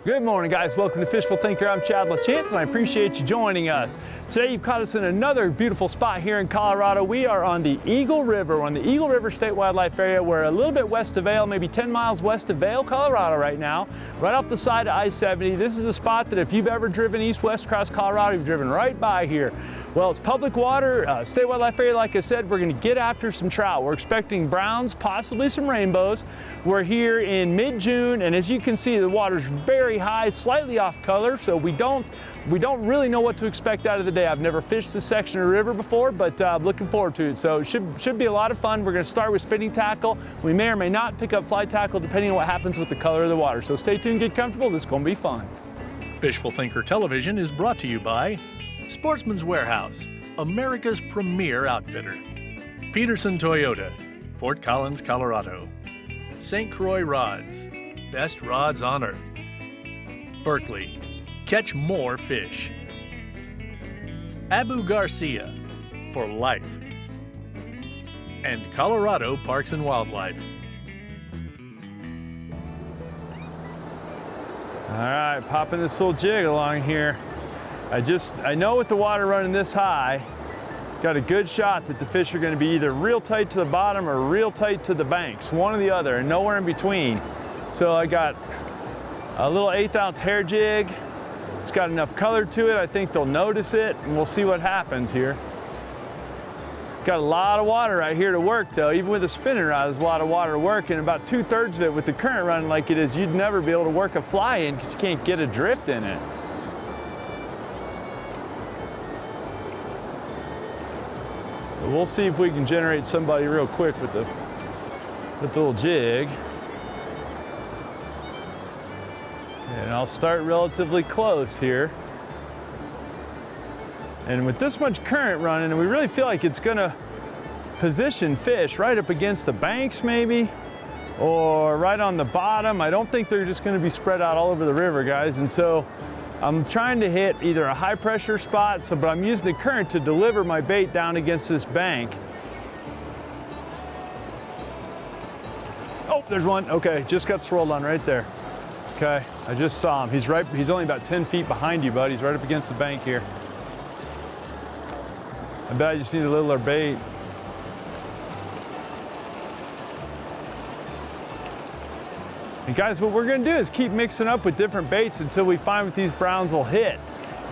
Good morning, guys. Welcome to Fishful Thinker. I'm Chad LaChance, and I appreciate you joining us. Today, you've caught us in another beautiful spot here in Colorado. We are on the Eagle River. We're on the Eagle River State Wildlife Area. We're a little bit west of Vail, maybe 10 miles west of Vail, Colorado right now, right off the side of I-70. This is a spot that if you've ever driven east-west across Colorado, you've driven right by here. Well, it's public water, state wildlife area. Like I said, we're going to get after some trout. We're expecting browns, possibly some rainbows. We're here in mid-June, and as you can see, the water's very high, slightly off color, so we don't really know what to expect out of the day. I've never fished this section of the river before, but I'm looking forward to it. So it should be a lot of fun. We're going to start with spinning tackle. We may or may not pick up fly tackle depending on what happens with the color of the water. So stay tuned, get comfortable. This is going to be fun. Fishful Thinker Television is brought to you by Sportsman's Warehouse, America's premier outfitter. Peterson Toyota, Fort Collins, Colorado. St. Croix Rods, best rods on earth. Berkeley, catch more fish. Abu Garcia, for life. And Colorado Parks and Wildlife. All right, popping this little jig along here. I know with the water running this high, got a good shot that the fish are going to be either real tight to the bottom or real tight to the banks, one or the other, and nowhere in between. So I got a little 1/8 ounce hair jig. It's got enough color to it. I think they'll notice it, and we'll see what happens here. Got a lot of water right here to work, though. Even with a spinning rod, there's a lot of water to work, and about 2/3 of it, with the current running like it is, you'd never be able to work a fly in because you can't get a drift in it. But we'll see if we can generate somebody real quick with the little jig. And I'll start relatively close here. And with this much current running, and we really feel like it's gonna position fish right up against the banks maybe, or right on the bottom. I don't think they're just gonna be spread out all over the river, guys. And so I'm trying to hit either a high pressure spot, but I'm using the current to deliver my bait down against this bank. Oh, there's one. Okay, just got swirled on right there. Okay, I just saw him. He's only about 10 feet behind you, bud. He's right up against the bank here. I bet I just need a littler bait. And guys, what we're gonna do is keep mixing up with different baits until we find what these browns will hit.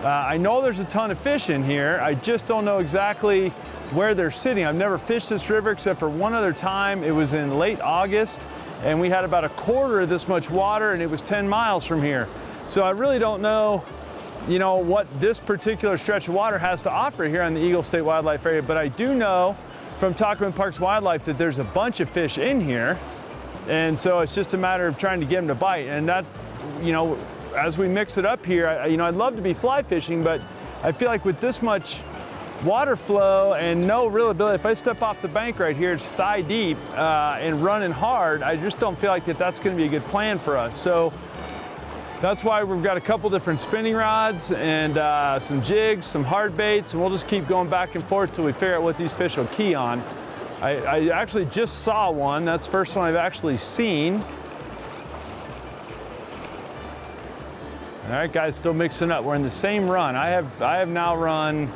I know there's a ton of fish in here. I just don't know exactly where they're sitting. I've never fished this river except for one other time. It was in late August, and we had about 1/4 of this much water, and it was 10 miles from here. So I really don't know, what this particular stretch of water has to offer here on the Eagle State Wildlife Area, but I do know from talking with Parks and Wildlife that there's a bunch of fish in here. And so it's just a matter of trying to get them to bite. And that, as we mix it up here, I'd love to be fly fishing, but I feel like with this much water flow and no real ability, if I step off the bank right here, it's thigh deep and running hard, I just don't feel like that's going to be a good plan for us. So that's why we've got a couple different spinning rods and some jigs, some hard baits, and we'll just keep going back and forth till we figure out what these fish will key on. I actually just saw one. That's the first one I've actually seen. All right, guys, still mixing up. We're in the same run. I have now run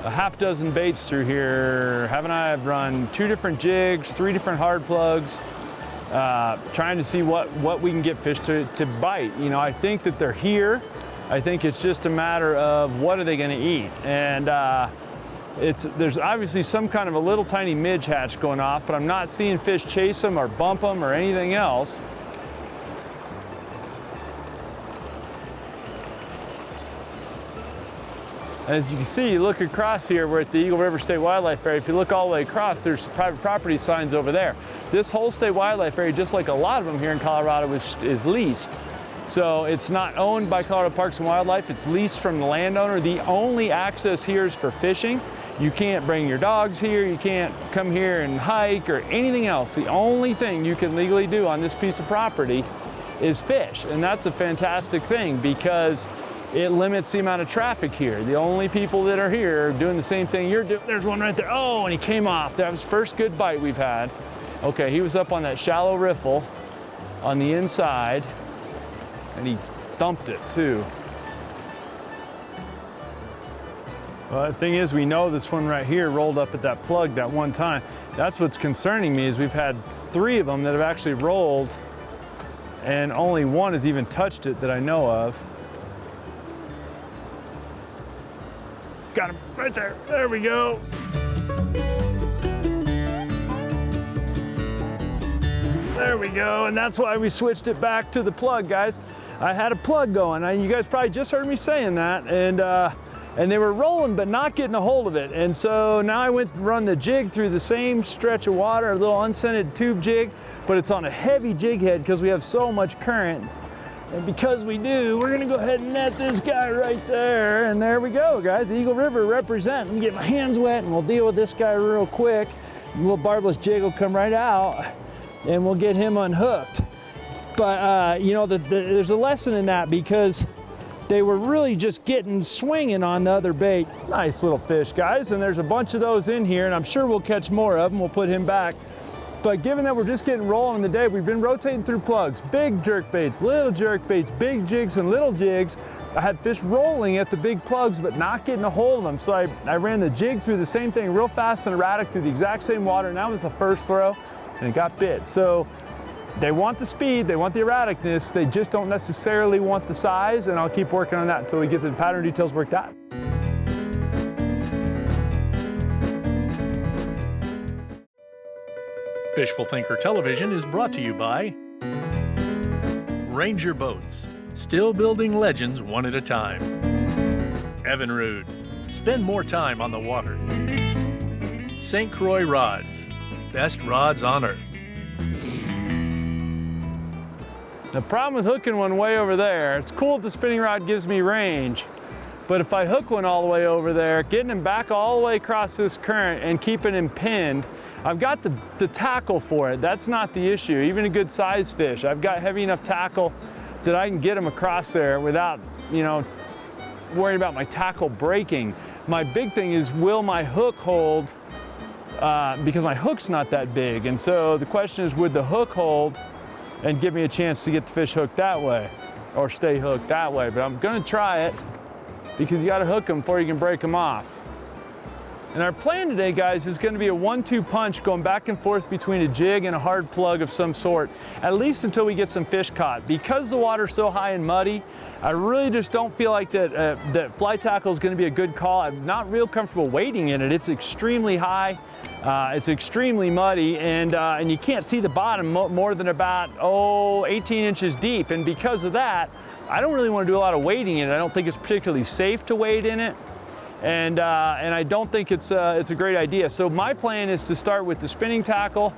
a half dozen baits through here, haven't I? I've run 2 different jigs, 3 different hard plugs, trying to see what we can get fish to bite. I think that they're here. I think it's just a matter of what are they going to eat. And there's obviously some kind of a little tiny midge hatch going off, but I'm not seeing fish chase them or bump them or anything else. As you can see, you look across here, we're at the Eagle River State Wildlife Area. If you look all the way across, there's private property signs over there. This whole state wildlife area, just like a lot of them here in Colorado, is leased. So it's not owned by Colorado Parks and Wildlife, it's leased from the landowner. The only access here is for fishing. You can't bring your dogs here, you can't come here and hike or anything else. The only thing you can legally do on this piece of property is fish. And that's a fantastic thing because it limits the amount of traffic here. The only people that are here doing the same thing you're doing. There's one right there. Oh, and he came off. That was the first good bite we've had. Okay, he was up on that shallow riffle on the inside. and he thumped it too. Well, the thing is, we know this one right here rolled up at that plug that one time. That's what's concerning me, is we've had 3 of them that have actually rolled, and only one has even touched it that I know of. Got him right there. There we go. There we go, and that's why we switched it back to the plug, guys. I had a plug going. You guys probably just heard me saying that, and they were rolling but not getting a hold of it. And so now I went and run the jig through the same stretch of water, a little unscented tube jig, but it's on a heavy jig head because we have so much current. And because we do, we're gonna go ahead and net this guy right there. And there we go, guys. Eagle River represent. Let me get my hands wet and we'll deal with this guy real quick. A little barbless jig will come right out and we'll get him unhooked. But you know, there's a lesson in that, because they were really just swinging on the other bait. Nice little fish, guys, and there's a bunch of those in here, and I'm sure we'll catch more of them. We'll put him back. But given that we're just getting rolling in the day, we've been rotating through plugs, big jerk baits, little jerk baits, big jigs and little jigs. I had fish rolling at the big plugs, but not getting a hold of them. So I ran the jig through the same thing real fast and erratic through the exact same water, and that was the first throw, and it got bit. So they want the speed, they want the erraticness, they just don't necessarily want the size, and I'll keep working on that until we get the pattern details worked out. Fishful Thinker Television is brought to you by Ranger Boats, still building legends one at a time. Evinrude, spend more time on the water. St. Croix Rods, best rods on earth. The problem with hooking one way over there, it's cool that the spinning rod gives me range, but if I hook one all the way over there, getting him back all the way across this current and keeping him pinned, I've got the tackle for it. That's not the issue. Even a good size fish, I've got heavy enough tackle that I can get him across there without, you know, worrying about my tackle breaking. My big thing is, will my hook hold? Because my hook's not that big, and so the question is, would the hook hold and give me a chance to get the fish hooked that way, or stay hooked that way? But I'm gonna try it, because you gotta hook them before you can break them off. And our plan today, guys, is gonna be a 1-2 punch going back and forth between a jig and a hard plug of some sort, at least until we get some fish caught. Because the water's so high and muddy, I really just don't feel like that fly tackle is gonna be a good call. I'm not real comfortable wading in it. It's extremely high. It's extremely muddy, and you can't see the bottom more than about 18 inches deep. And because of that, I don't really want to do a lot of wading in it. I don't think it's particularly safe to wade in it, and I don't think it's a great idea. So my plan is to start with the spinning tackle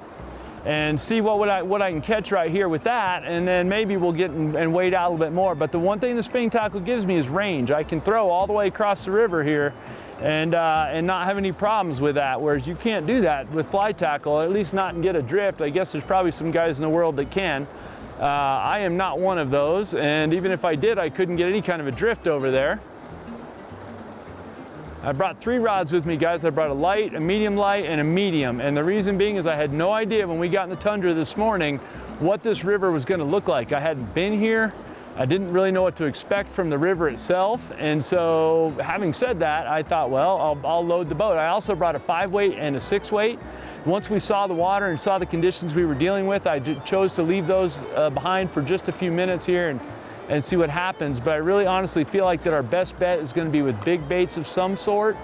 and see what I can catch right here with that, and then maybe we'll get and wade out a little bit more. But the one thing the spinning tackle gives me is range. I can throw all the way across the river here and not have any problems with that, whereas you can't do that with fly tackle, at least not and get a drift. I guess there's probably some guys in the world that can. I am not one of those, and even if I did, I couldn't get any kind of a drift over there. I brought 3 rods with me, guys. I brought a light, a medium light, and a medium, and the reason being is I had no idea when we got in the tundra this morning what this river was going to look like. I hadn't been here. I didn't really know what to expect from the river itself, and so having said that, I thought, well, I'll load the boat. I also brought a 5-weight and a 6-weight. Once we saw the water and saw the conditions we were dealing with, I chose to leave those behind for just a few minutes here and see what happens. But I really honestly feel like that our best bet is going to be with big baits of some sort,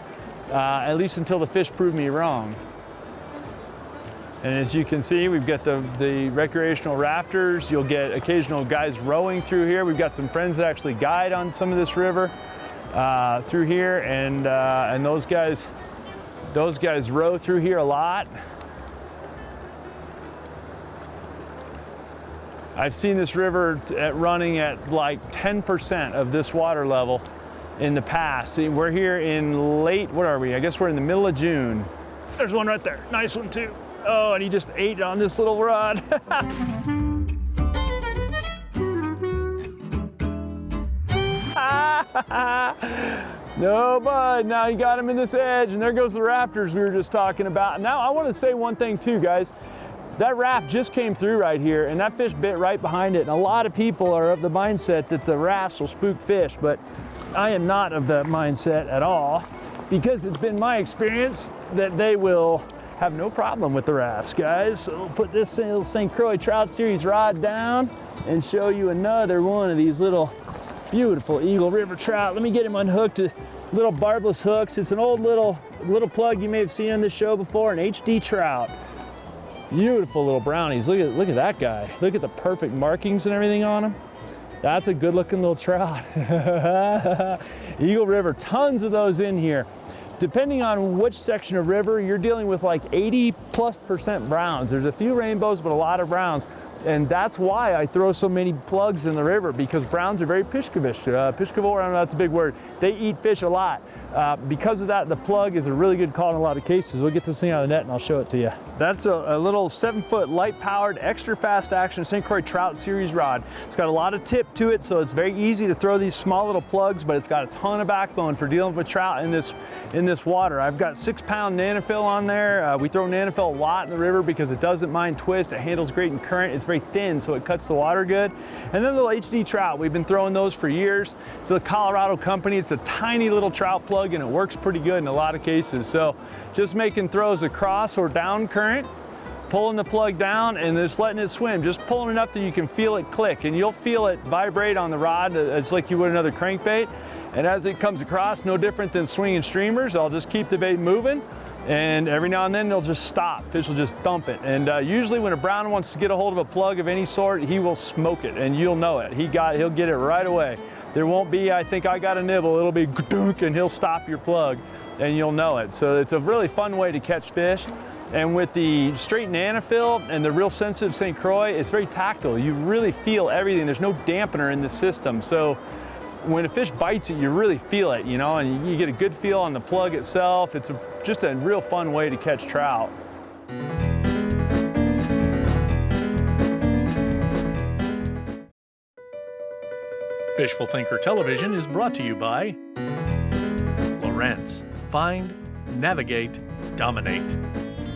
at least until the fish prove me wrong. And as you can see, we've got the recreational rafters. You'll get occasional guys rowing through here. We've got some friends that actually guide on some of this river through here, and those guys row through here a lot. I've seen this river running at like 10% of this water level in the past. We're here in late, what are we? I guess we're in the middle of June. There's one right there, nice one too. Oh, and he just ate on this little rod. No, bud, now you got him in this edge, and there goes the rafters we were just talking about. Now I want to say one thing too, guys. That raft just came through right here, and that fish bit right behind it. And a lot of people are of the mindset that the rafts will spook fish, but I am not of that mindset at all, because it's been my experience that they will have no problem with the rafts, guys. So we'll put this little St. Croix Trout Series rod down and show you another one of these little beautiful Eagle River trout. Let me get him unhooked to little barbless hooks. It's an old little plug you may have seen on this show before, an HD trout. Beautiful little brownies. Look at that guy. Look at the perfect markings and everything on him. That's a good looking little trout. Eagle River, tons of those in here. Depending on which section of river, you're dealing with like 80+% browns. There's a few rainbows, but a lot of browns. And that's why I throw so many plugs in the river, because browns are very piscivorous. Piscivore, I don't know, that's a big word. They eat fish a lot. Because of that, the plug is a really good call in a lot of cases. We'll get this thing out of the net and I'll show it to you. That's a little 7-foot light-powered, extra fast action St. Croix Trout Series rod. It's got a lot of tip to it, so it's very easy to throw these small little plugs, but it's got a ton of backbone for dealing with trout in this water. I've got 6-pound nanofill on there. We throw nanofill a lot in the river because it doesn't mind twist. It handles great in current. It's very thin, so it cuts the water good. And then the little HD trout, we've been throwing those for years. It's a Colorado company. It's a tiny little trout plug, and it works pretty good in a lot of cases. So just making throws across or down current, pulling the plug down and just letting it swim, just pulling enough that you can feel it click, and you'll feel it vibrate on the rod. It's like you would another crankbait. And as it comes across, no different than swinging streamers, I'll just keep the bait moving, and every now and then they'll just stop. Fish will just dump it. And usually when a brown wants to get a hold of a plug of any sort, he will smoke it, and you'll know it. He'll get it right away. There won't be, I think I got a nibble. It'll be dunk, and he'll stop your plug, and you'll know it. So it's a really fun way to catch fish. And with the straight nanofill and the real sensitive St. Croix, it's very tactile. You really feel everything. There's no dampener in the system. So when a fish bites it, you really feel it, you know, and you get a good feel on the plug itself. It's just a real fun way to catch trout. Fishful Thinker Television is brought to you by Lowrance. Find, navigate, dominate.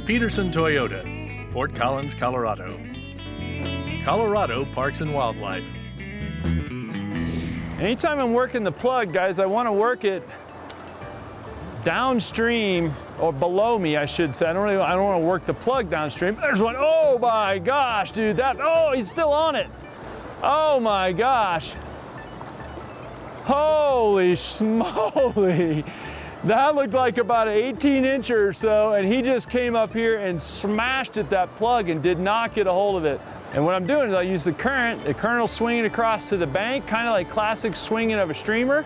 Peterson Toyota, Fort Collins, Colorado. Colorado Parks and Wildlife. Anytime I'm working the plug, guys, I want to work it downstream, or below me, I should say. I don't want to work the plug downstream. There's one. Oh my gosh, dude, oh, he's still on it. Oh my gosh. Holy smoly. That looked like about an 18-incher or so, and he just came up here and smashed at that plug and did not get a hold of it. And what I'm doing is I use the current will swing it across to the bank, kind of like classic swinging of a streamer,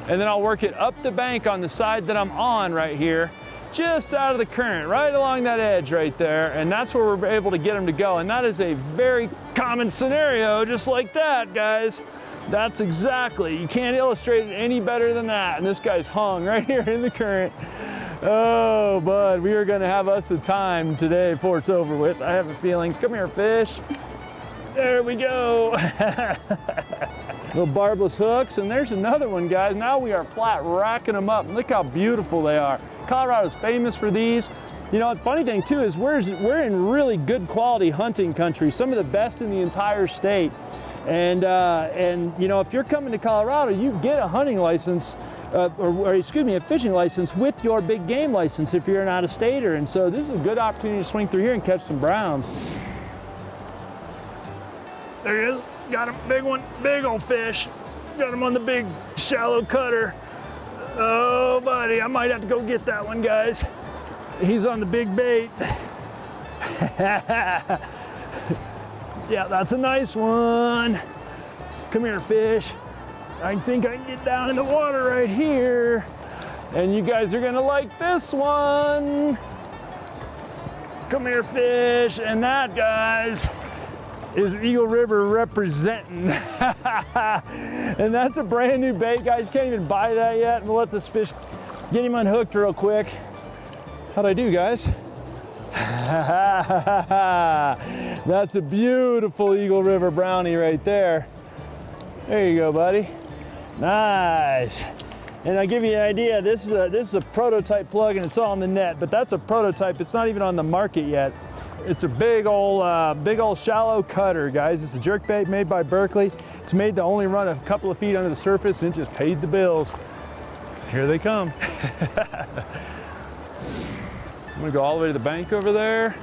and then I'll work it up the bank on the side that I'm on right here, just out of the current, right along that edge right there, and that's where we're able to get him to go. And that is a very common scenario, just like that, guys. That's exactly, you can't illustrate it any better than that. And this guy's hung right here in the current. Oh, bud, we are gonna have us a time today before it's over with. I have a feeling. Come here, fish. There we go. Little barbless hooks, and there's another one, guys. Now we are flat racking them up. Look how beautiful they are. Colorado's famous for these. You know, the funny thing too is we're in really good quality hunting country, some of the best in the entire state. And you know, if you're coming to Colorado, you get a hunting license, or excuse me, a fishing license with your big game license if you're an out-of-stater. And so this is a good opportunity to swing through here and catch some browns. There he is, got him, big one, big old fish. Got him on the big shallow cutter. Oh, buddy, I might have to go get that one, guys. He's on the big bait. Yeah, that's a nice one. Come here, fish. I think I can get down in the water right here. And you guys are gonna like this one. Come here, fish. And that, guys, is Eagle River representing. And that's a brand new bait, guys. You can't even buy that yet. And we'll let this fish, get him unhooked real quick. How'd I do, guys? That's a beautiful Eagle River brownie right there. There you go, buddy. Nice. And I'll give you an idea, this is a prototype plug, and it's all on the net, but that's a prototype. It's not even on the market yet. It's a big old shallow cutter, guys. It's a jerkbait made by Berkeley. It's made to only run a couple of feet under the surface, and it just paid the bills. Here they come. I'm gonna go all the way to the bank over there.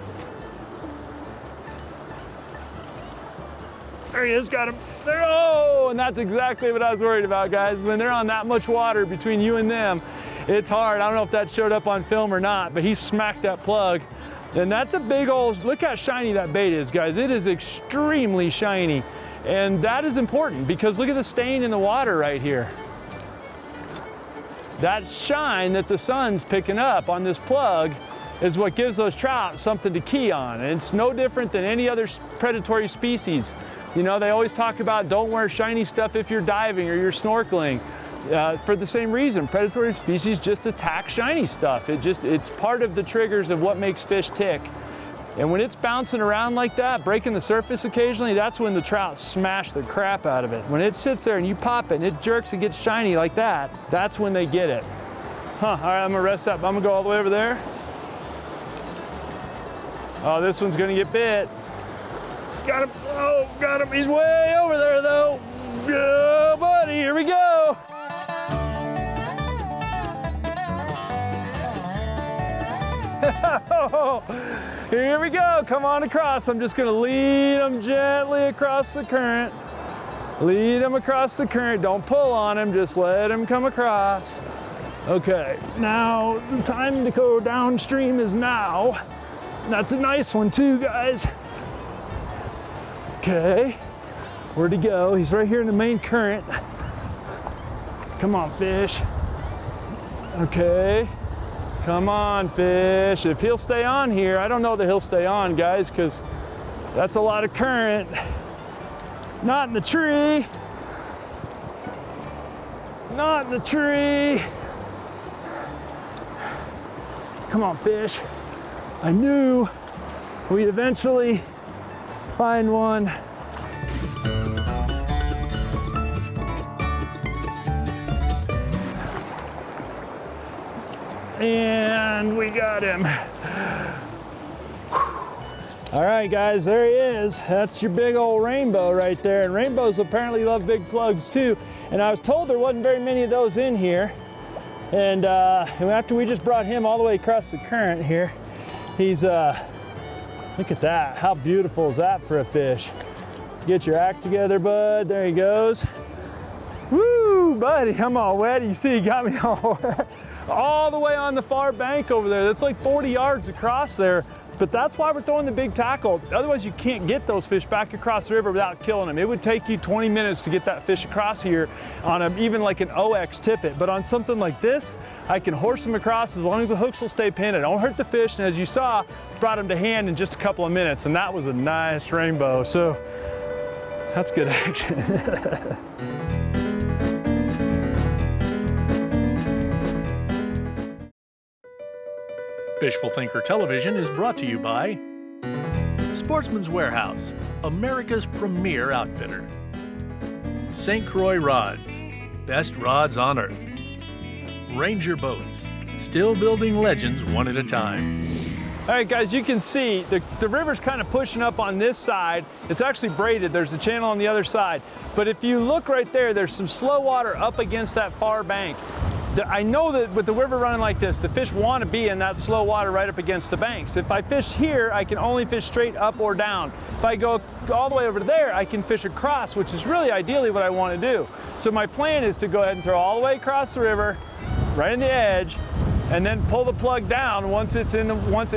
There he is, got him. There, oh, and that's exactly what I was worried about, guys. When they're on that much water between you and them, it's hard. I don't know if that showed up on film or not, but he smacked that plug. And that's a big old, look how shiny that bait is, guys. It is extremely shiny. And that is important because look at the stain in the water right here. That shine that the sun's picking up on this plug is what gives those trout something to key on. And it's no different than any other predatory species. You know, they always talk about don't wear shiny stuff if you're diving or you're snorkeling. For the same reason, predatory species just attack shiny stuff. It's part of the triggers of what makes fish tick. And when it's bouncing around like that, breaking the surface occasionally, that's when the trout smash the crap out of it. When it sits there and you pop it and it jerks and gets shiny like that, that's when they get it. Huh, all right, I'm gonna rest up. I'm gonna go all the way over there. Oh, this one's gonna get bit. Got him, oh, got him. He's way over there though. Oh, buddy, here we go. Here we go, come on across. I'm just gonna lead them gently across the current. Lead them across the current. Don't pull on him, just let him come across. Okay, now the time to go downstream is now. That's a nice one too, guys. Okay, where'd he go? He's right here in the main current. Come on, fish. Okay. Come on, fish. If he'll stay on here, I don't know that he'll stay on, guys, because that's a lot of current. Not in the tree. Not in the tree. Come on, fish. I knew we'd eventually find one. And we got him. All right, guys, there he is. That's your big old rainbow right there. And rainbows apparently love big plugs too. And I was told there wasn't very many of those in here. And after we just brought him all the way across the current here, he's, look at that. How beautiful is that for a fish? Get your act together, bud. There he goes. Woo, buddy, I'm all wet. You see, he got me all wet. All the way on the far bank over there. That's like 40 yards across there. But that's why we're throwing the big tackle. Otherwise, you can't get those fish back across the river without killing them. It would take you 20 minutes to get that fish across here on even like an OX tippet. But on something like this, I can horse them across as long as the hooks will stay pinned. I don't hurt the fish. And as you saw, brought them to hand in just a couple of minutes. And that was a nice rainbow. So that's good action. Fishful Thinker Television is brought to you by Sportsman's Warehouse, America's premier outfitter. St. Croix Rods, best rods on earth. Ranger Boats, still building legends one at a time. All right, guys, you can see the river's kind of pushing up on this side. It's actually braided. There's a channel on the other side. But if you look right there, there's some slow water up against that far bank. I know that with the river running like this, the fish want to be in that slow water right up against the banks. If I fish here, I can only fish straight up or down. If I go all the way over there, I can fish across, which is really ideally what I want to do. So my plan is to go ahead and throw all the way across the river, right in the edge, and then pull the plug down once it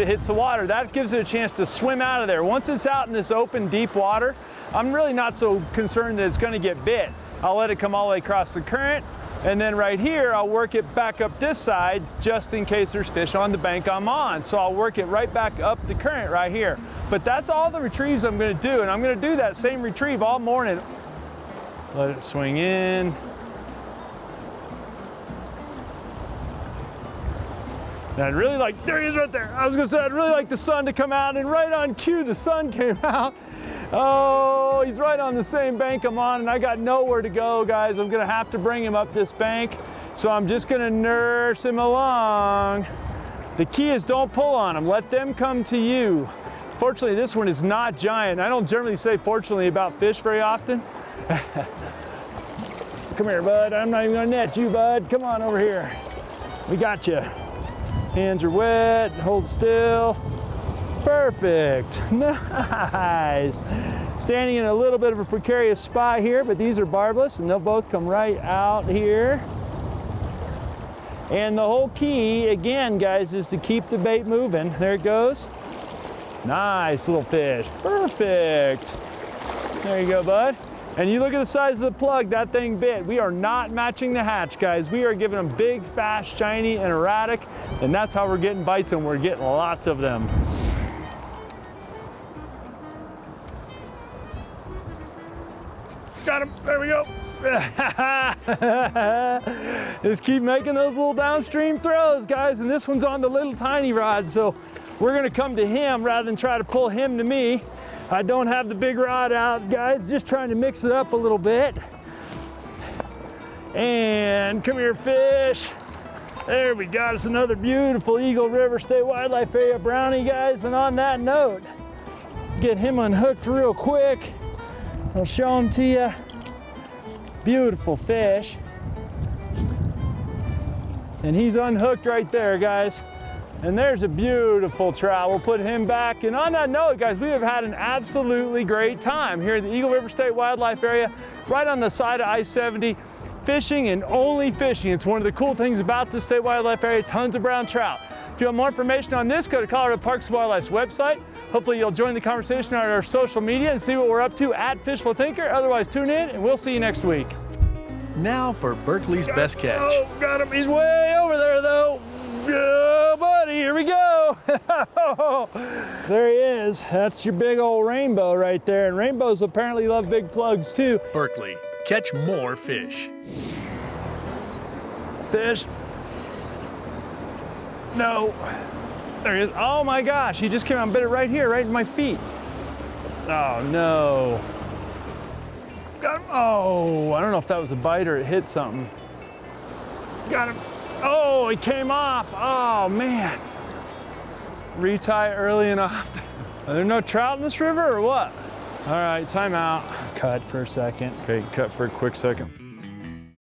hits the water. That gives it a chance to swim out of there. Once it's out in this open, deep water, I'm really not so concerned that it's going to get bit. I'll let it come all the way across the current. And then right here, I'll work it back up this side just in case there's fish on the bank I'm on. So I'll work it right back up the current right here. But that's all the retrieves I'm gonna do. And I'm gonna do that same retrieve all morning. Let it swing in. And I'd really like, there he is right there. I was gonna say, I'd really like the sun to come out, and right on cue, the sun came out. Oh, he's right on the same bank I'm on, and I got nowhere to go, guys. I'm gonna have to bring him up this bank, so I'm just gonna nurse him along. The key is don't pull on them, let them come to you. Fortunately, this one is not giant. I don't generally say fortunately about fish very often. Come here, bud. I'm not even gonna net you, bud. Come on over here. We got you. Hands are wet, hold still. Perfect, nice. Standing in a little bit of a precarious spot here, but these are barbless and they'll both come right out here. And the whole key, again, guys, is to keep the bait moving. There it goes. Nice little fish, perfect. There you go, bud. And you look at the size of the plug that thing bit. We are not matching the hatch, guys. We are giving them big, fast, shiny, and erratic, and that's how we're getting bites, and we're getting lots of them. Got him, there we go. Just keep making those little downstream throws, guys, and this one's on the little tiny rod, so we're gonna come to him rather than try to pull him to me. I don't have the big rod out, guys, just trying to mix it up a little bit. And come here, fish. There we got us another beautiful Eagle River State Wildlife Area brownie, guys. And on that note, get him unhooked real quick. I'll show him to you. Beautiful fish. And he's unhooked right there, guys. And there's a beautiful trout. We'll put him back. And on that note, guys, we have had an absolutely great time here at the Eagle River State Wildlife Area, right on the side of I-70, fishing and only fishing. It's one of the cool things about the State Wildlife Area, tons of brown trout. If you want more information on this, go to Colorado Parks and Wildlife's website. Hopefully you'll join the conversation on our social media and see what we're up to at Fishful Thinker. Otherwise, tune in and we'll see you next week. Now for Berkeley's best catch. Oh, got him. He's way over there, though. Oh, buddy, here we go. There he is. That's your big old rainbow right there. And rainbows apparently love big plugs too. Berkeley, catch more fish. Fish. No. There he is. Oh my gosh, he just came out and bit it right here, right in my feet. Oh no. Got him. Oh, I don't know if that was a bite or it hit something. Got him. Oh, he came off. Oh, man. Retie early enough. Are there no trout in this river or what? All right, time out. Cut for a second. Okay, cut for a quick second.